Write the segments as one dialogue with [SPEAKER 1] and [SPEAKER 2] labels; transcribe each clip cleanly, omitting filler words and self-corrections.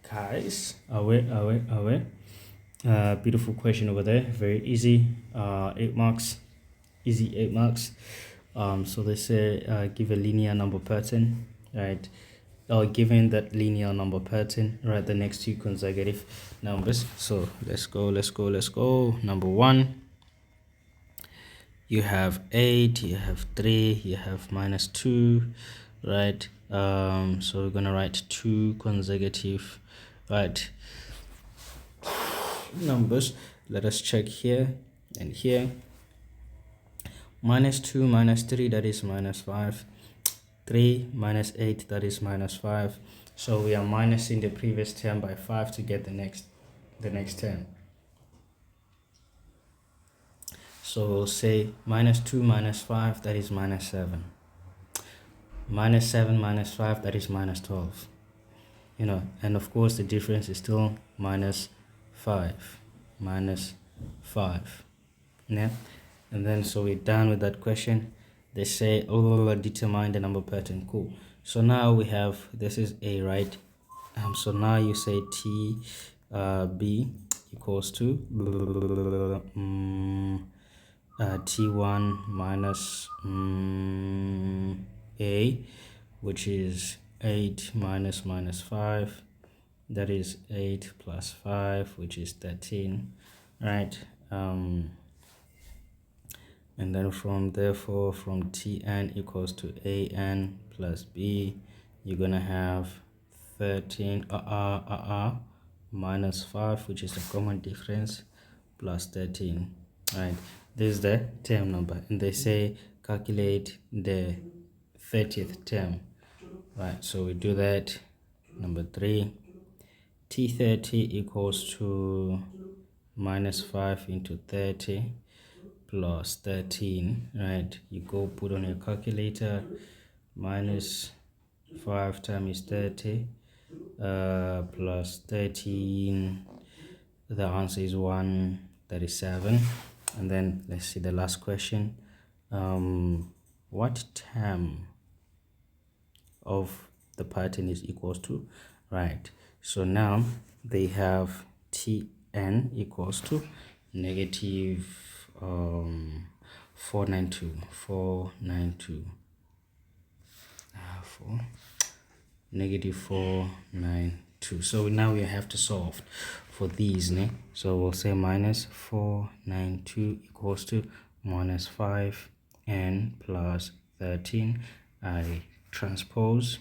[SPEAKER 1] Guys, away. Beautiful question over there. Very easy. 8 marks. Easy 8 marks. So they say give a linear number pattern, right? Or given that linear number pattern, write the next two consecutive numbers. So let's go. Number one, you have 8, you have 3, you have -2, right? So we're gonna write two consecutive, right, numbers. Let us check here and here. -2 -3, that is -5. 3 -8, that is -5. So we are minusing the previous term by 5 to get the next term. So we'll say -2 -5, that is -7. -7 -5, that is -12. And of course the difference is still -5. Yeah. And then so we're done with that question. They say, oh, determine the number pattern. Cool. So now we have, this is A, right? So now you say T B equals to T1 minus A, which is 8 minus -5, that is 8 plus 5, which is 13, right? And then from Tn equals to An plus B, you're gonna have 13 minus 5, which is the common difference, plus 13, right? This is the term number, and they say calculate the 30th term, right? So we do that. Number 3, T30 equals to -5 into 30 plus 13, right? You go put on your calculator, -5 times 30 plus 13, the answer is 137. And then let's see the last question. What term of the pattern is equals to, right? So now they have Tn equals to negative 492 for negative 492. So now we have to solve for these, né? So we'll say -492 equals to -5 and plus 13. I transpose,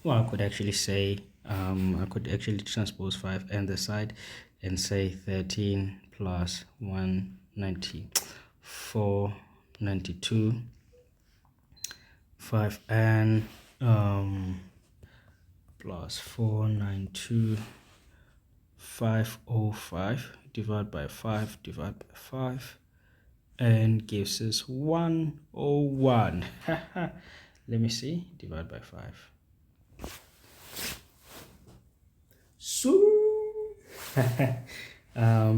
[SPEAKER 1] well, I could actually say I could actually transpose 5 and the side and say 13 plus 190, 492, 5 and plus 492, 505 divided by 5 divided by 5 and gives us 101. Let me see, divide by 5. So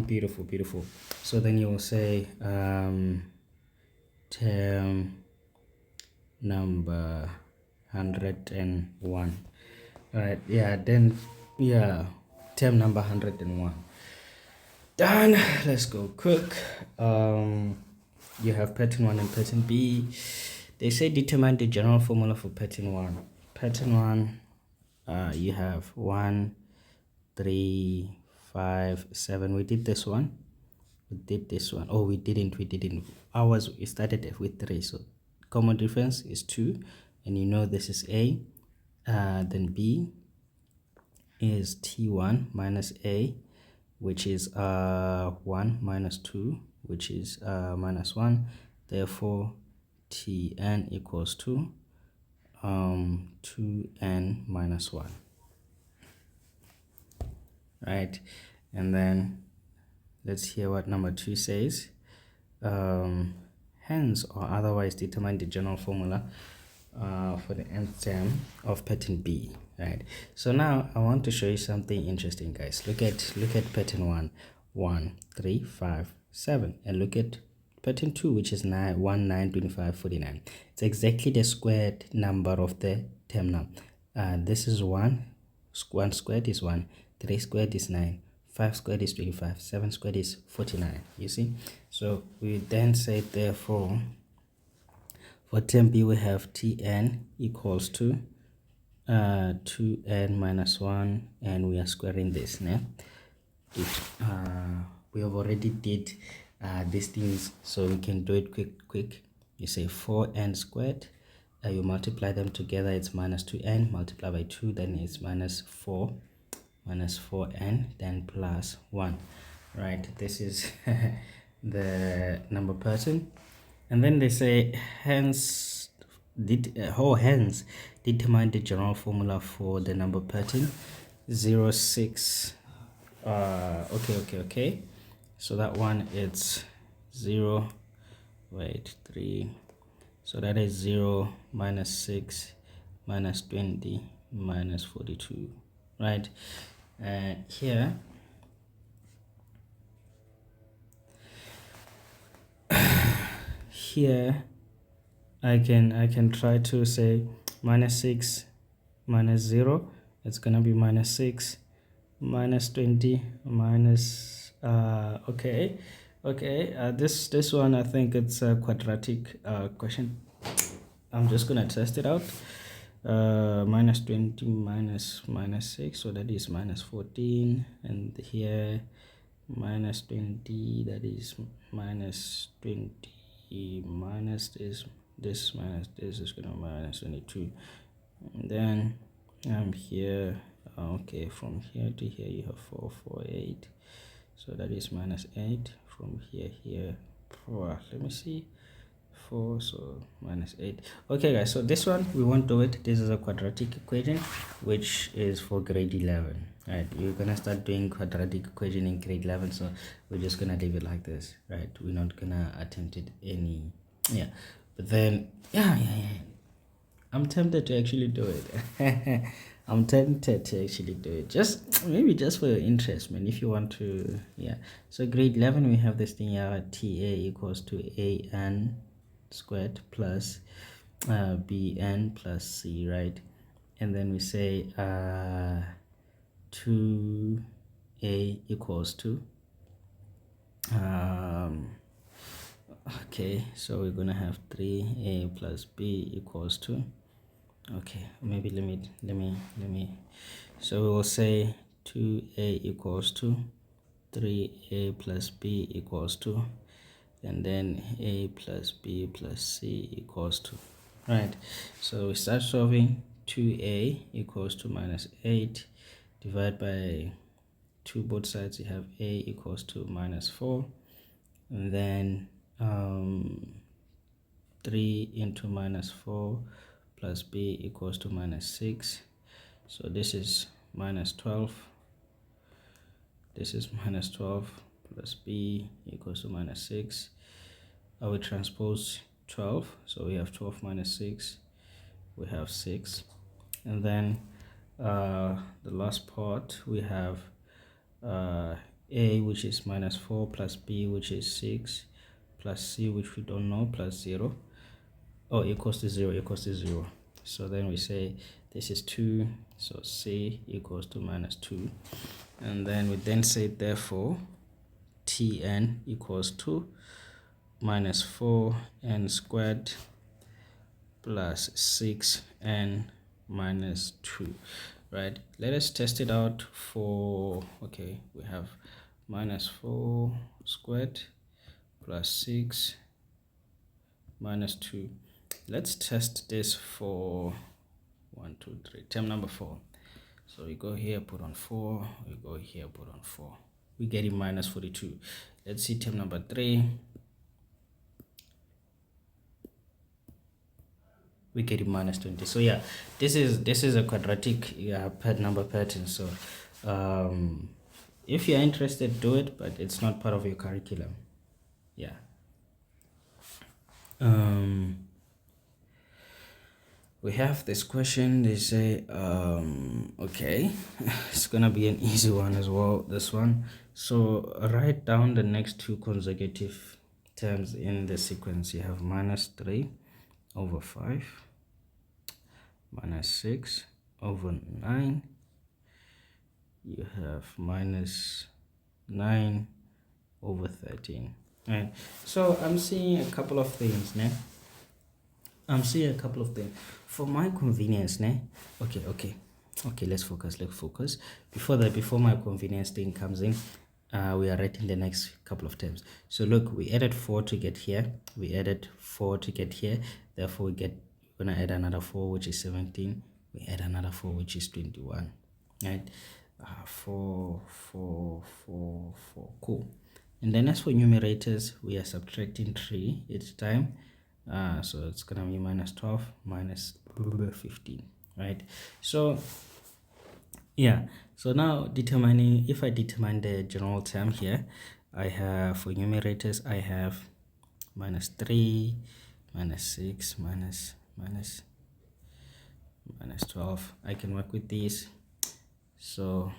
[SPEAKER 1] beautiful. So then you will say term number 101. All right, then term number 101 done. Let's go cook. You have pattern 1 and pattern B. They say determine the general formula for pattern 1. Pattern 1, you have 1, 3, 5, 7. We did this one. Oh, we didn't. Ours, we started with 3. So common difference is 2. And this is A. Then B is T1 minus A, which is 1 minus 2, which is -1. Therefore Tn equals to 2n minus 1, right? And then let's hear what number 2 says. Hence or otherwise determine the general formula for the nth term of pattern B, right? So now I want to show you something interesting, guys. Look at pattern 1, 1, 3, 5, 7, and look at pattern 2, which is 1, 9, 25, 49. It's exactly the squared number of the term now. This is 1. 1 squared is 1. 3 squared is 9. 5 squared is 25. 7 squared is 49. You see? So we then say, therefore, for term B, we have Tn equals to 2n minus 1, and we are squaring this. Now, we have already did these things, so we can do it quick. You say 4n squared. You multiply them together, it's minus 2n, multiply by 2, then it's minus 4n, then plus 1. Right, this is the number pattern. And then they say, hence determine the general formula for the number pattern. 0, 6. Okay. So that one, it's 0, 3. So that is 0 minus 6 minus 20 minus 42, right? And here I can try to say minus 6 minus 0, it's gonna be minus 6 minus 20 minus this one, I think it's a quadratic question. I'm just gonna test it out. Minus 20 minus 6, so that is minus 14, and here minus 20, that is minus 20 minus this minus this is gonna minus 22. And then I'm here. Okay, from here to here you have 4, 4, 8, so that is minus 8. From here, let me see, 4, so minus 8. Okay guys, so this one we won't do it. This is a quadratic equation which is for grade 11. Right, you're gonna start doing quadratic equation in grade 11, so we're just gonna leave it like this. Right, we're not gonna attempt it any. But then I'm tempted to actually do it. I'm tempted to actually do it, just maybe just for your interest, man, if you want to. So grade 11, we have this thing here, TA equals to AN squared plus BN plus C, right? And then we say 2A equals to okay, so we're gonna have 3A plus B equals to, okay, maybe let me so we will say 2A equals to 3A plus B equals to, and then A plus B plus C equals to, right? So we start solving. 2A equals to minus 8, divide by 2 both sides, you have A equals to minus 4, and then 3 into minus 4 plus B equals to minus 6. So this is minus 12. This is minus 12 plus B equals to minus 6. I will transpose 12. So we have 12 minus 6. We have 6. And then the last part, we have A, which is minus 4, plus B, which is 6, plus C, which we don't know, plus 0. Equals to 0. So then we say this is 2, so C equals to minus 2. And then we then say, therefore, Tn equals to minus 4n squared plus 6n minus 2. Right, let us test it out for, okay, we have minus 4 squared plus 6 minus 2. Let's test this for 1, 2, 3, term number 4. So we go here, put on 4, we go here, put on 4, we get it minus 42. Let's see term number 3. We get it minus 20. So yeah, this is a quadratic number pattern. So if you're interested, do it, but it's not part of your curriculum. We have this question. They say okay, it's gonna be an easy one as well, this one. So write down the next 2 consecutive terms in the sequence. You have minus 3 over 5, minus 6 over 9. You have minus 9 over 13. Right. So I'm seeing a couple of things, ne? I'm seeing a couple of things for my convenience, ne? Okay. Let's focus. Before that, before my convenience thing comes in, we are writing the next couple of terms. So look, we added 4 to get here. We added 4 to get here. Therefore, we're gonna add another 4, which is 17. We add another 4, which is 21. Right? 4. Cool. And then as for numerators, we are subtracting 3 each time. So it's gonna be minus 12 minus 15. Right? So yeah, so now determining, if I determine the general term here, I have, for numerators, I have minus 3 minus 6 minus 12. I can work with these. So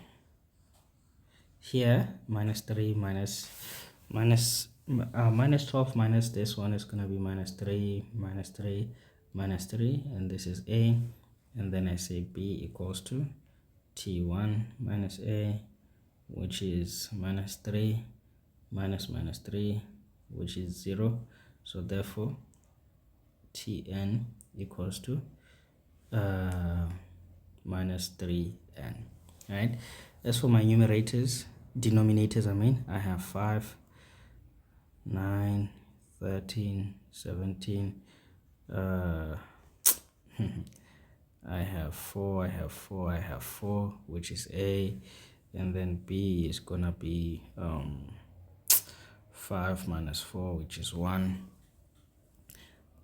[SPEAKER 1] here minus 3 minus 12 minus this one is going to be minus 3 minus 3 minus 3, and this is a, and then I say b equals to t1 minus a, which is minus 3 minus 3, which is 0. So therefore tn equals to minus 3n. Right? As for my denominators, I have 5, 9, 13, 17. I have 4, which is a, and then b is gonna be 5 minus 4, which is 1.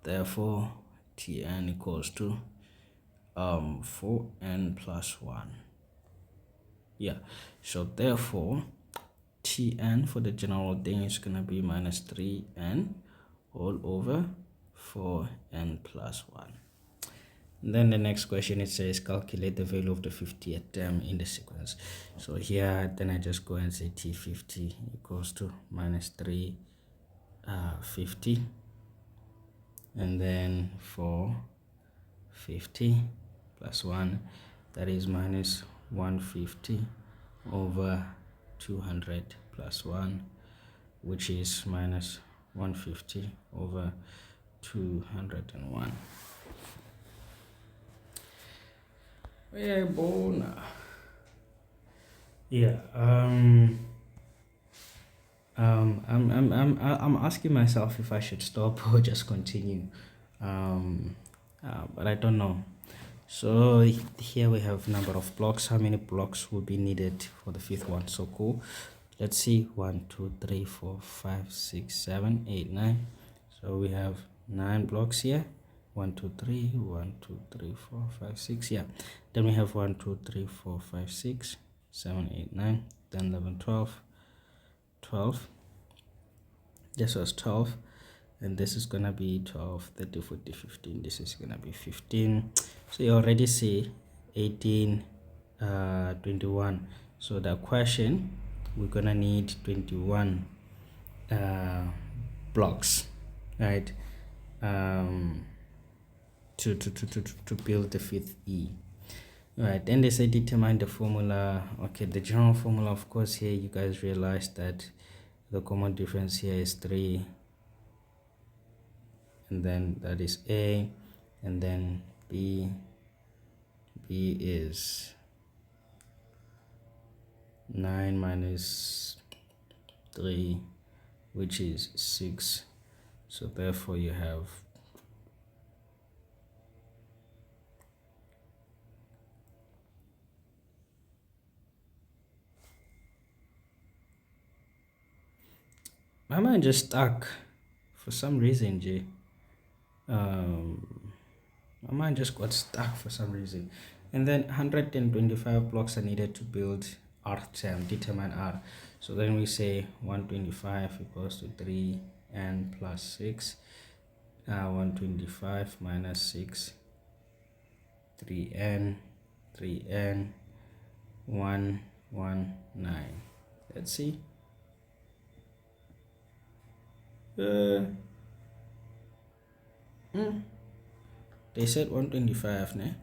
[SPEAKER 1] Therefore tn equals to 4n plus 1. Yeah, so therefore tn for the general thing is gonna be minus 3n all over 4n plus 1. And then the next question, it says calculate the value of the 50th term in the sequence. So here then I just go and say t50 equals to minus 350, and then for 50 plus 1, that is minus 150 over 200 plus 1, which is minus 150 over 201. Yeah, bona. Yeah. I'm asking myself if I should stop or just continue. But I don't know. So here we have number of blocks. How many blocks will be needed for the fifth one? So cool. Let's see. 1, 2, 3, 4, 5, 6, 7, 8, 9. So we have 9 blocks here. 1, 2, 3, 1, 2, 3, 4, 5, 6. Yeah. Then we have 1, 2, 3, 4, 5, 6, 7, 8, 9, 10, 11, 12. This was 12, and this is gonna be 12, 30, 40, 15. This is gonna be 15. So you already see 18, 21. So the question, we're gonna need 21 blocks, right? To build the fifth E. Right, then they say determine the formula. Okay, the general formula, of course, here you guys realize that the common difference here is 3, and then that is A, and then B is 9 minus 3, which is 6. So therefore you have my mind just stuck for some reason, J. My mind just got stuck for some reason. And then 125 blocks are needed to build R term, determine R. So then we say 125 equals to 3n plus 6. 125 minus 6, 3n, 119. Let's see. They said 125, ne?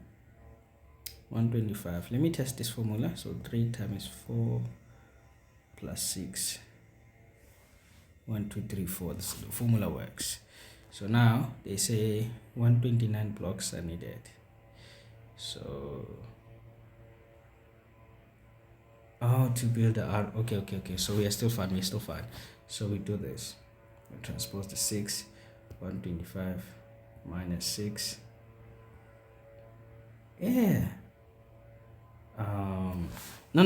[SPEAKER 1] 125. Let me test this formula. So 3 times 4 plus 6. 1, 2, 3, 4. The formula works. So now they say 129 blocks are needed. So to build the R. Okay. So we are still fine. So we do this. We transpose the 6. 125 minus 6. Yeah. No.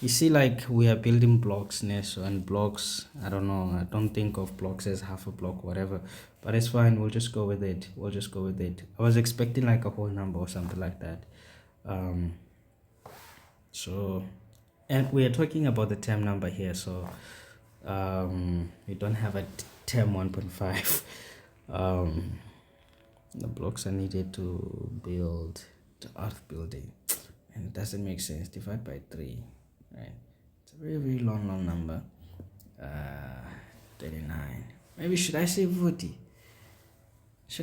[SPEAKER 1] You see, like, we are building blocks, so and blocks, I don't know, I don't think of blocks as half a block, whatever, but it's fine. We'll just go with it. I was expecting like a whole number or something like that. So, and we are talking about the term number here, so we don't have a term 1.5. The blocks are needed to build the earth building, and it doesn't make sense. Divide by 3, right? It's a very long number. 39. Maybe should I say 40? I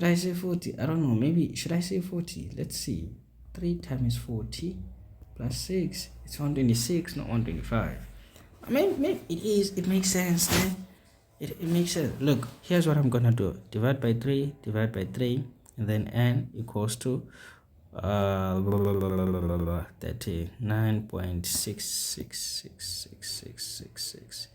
[SPEAKER 1] don't know. Maybe should I say 40? Let's see. 3 times 40 plus 6. It's 126, not 125. Maybe it is. It makes sense, man. It makes sense. Look, here's what I'm gonna do. Divide by 3, and then n equals to 39.666666.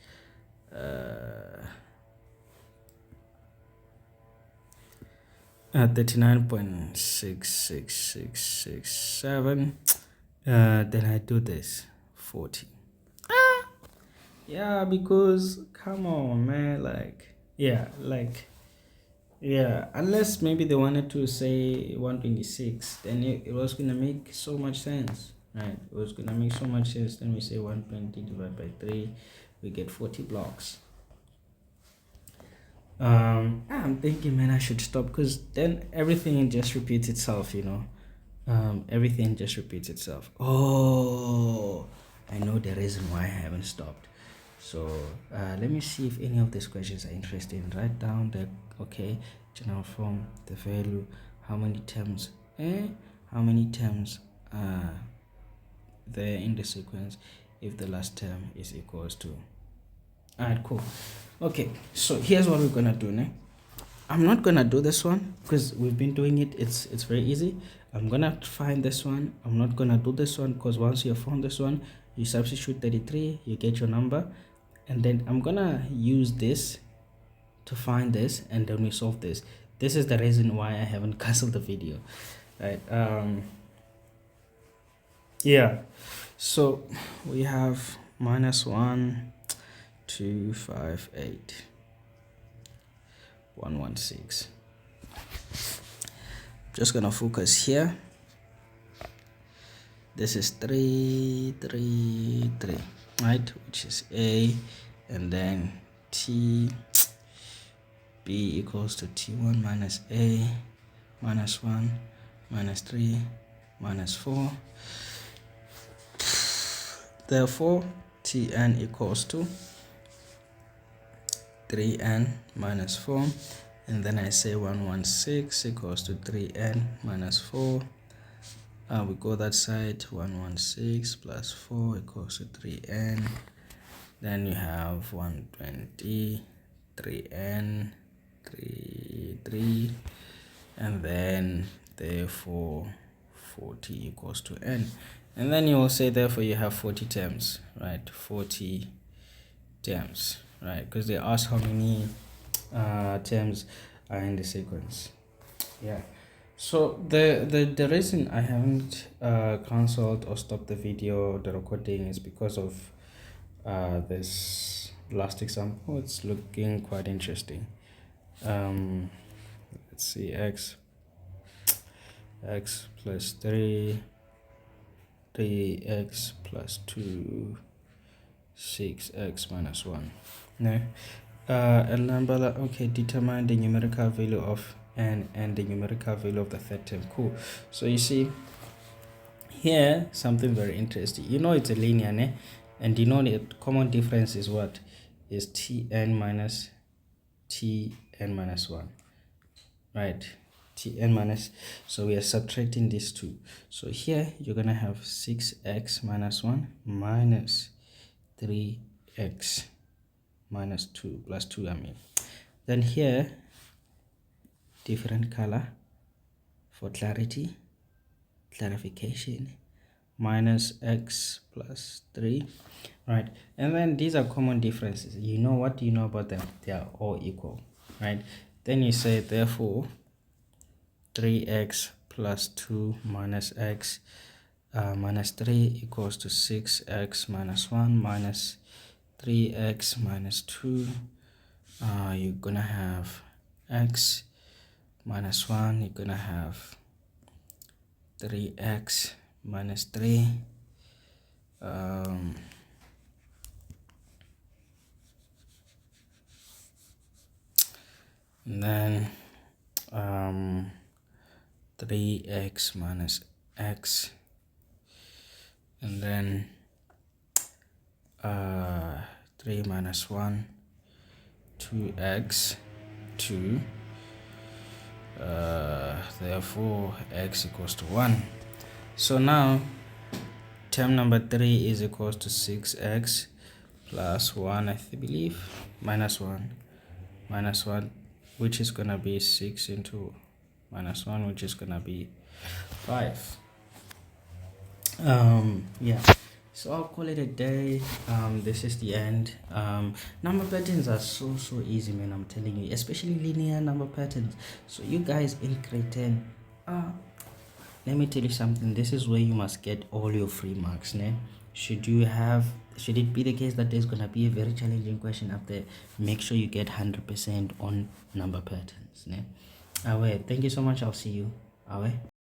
[SPEAKER 1] 39.66667. Then I do this 40. Yeah, because come on, man, unless maybe they wanted to say 126, then it was gonna make so much sense, right? It was gonna make so much sense. Then we say 120 divided by 3, we get 40 blocks. I'm thinking, man, I should stop, because then everything just repeats itself, everything just repeats itself. Oh, I know the reason why I haven't stopped. So let me see if any of these questions are interesting. Write down the general form, the value, how many terms are there in the sequence if the last term is equals to. Alright, cool. Okay, so here's what we're gonna do now. I'm not gonna do this one because we've been doing it. It's very easy. I'm gonna find this one. I'm not gonna do this one because once you have found this one, you substitute 33, you get your number, and then I'm gonna use this to find this, and then we solve this. This is the reason why I haven't canceled the video, right? So we have -1 258 116. Just gonna focus here. This is 3 3 3, right, which is A, and then T B equals to T1 minus A minus 1 minus 3 minus 4. Therefore Tn equals to 3n minus 4, and then I say 116 equals to 3n minus 4. We go that side. 116 plus 4 equals to 3n. Then you have 120, 3n, 3, and then therefore 40 equals to n. And then you will say therefore you have 40 terms, right? 40 terms, right? Because they ask how many terms are in the sequence. Yeah. So the reason I haven't cancelled or stopped the recording is because of this last example. It's looking quite interesting. Let's see, x plus 3, 3x plus 2, 6x minus 1. No. A number, determine the numerical value of n and the numerical value of the third term. Cool. So you see here something very interesting. It's a linear, and the common difference is what? Is tn minus 1, right? tn minus, so we are subtracting these two. So here you're gonna have 6x minus 1 minus 3x minus 2 plus 2, I mean. Then here, different color for clarification, minus x plus 3, right? And then these are common differences. You know, what do you know about them? They are all equal, right? Then you say, therefore 3x plus 2 minus x minus 3 equals to 6x minus 1 minus 3x minus 2. You're gonna have x minus 1, you're gonna have 3x minus 3, and then 3x minus x, and then 3 minus 1, 2x, 2, therefore x equals to 1. So now term number 3 is equals to 6x plus 1, I believe, minus 1, which is gonna be 6 into minus 1, which is gonna be 5. Yeah, so I'll call it a day. This is the end. Number patterns are so easy, man, I'm telling you, especially linear number patterns. So you guys in grade 10, let me tell you something. This is where you must get all your free marks, né? Should it be the case that there's gonna be a very challenging question up there, make sure you get 100% on number patterns, né? Thank you so much. I'll see you.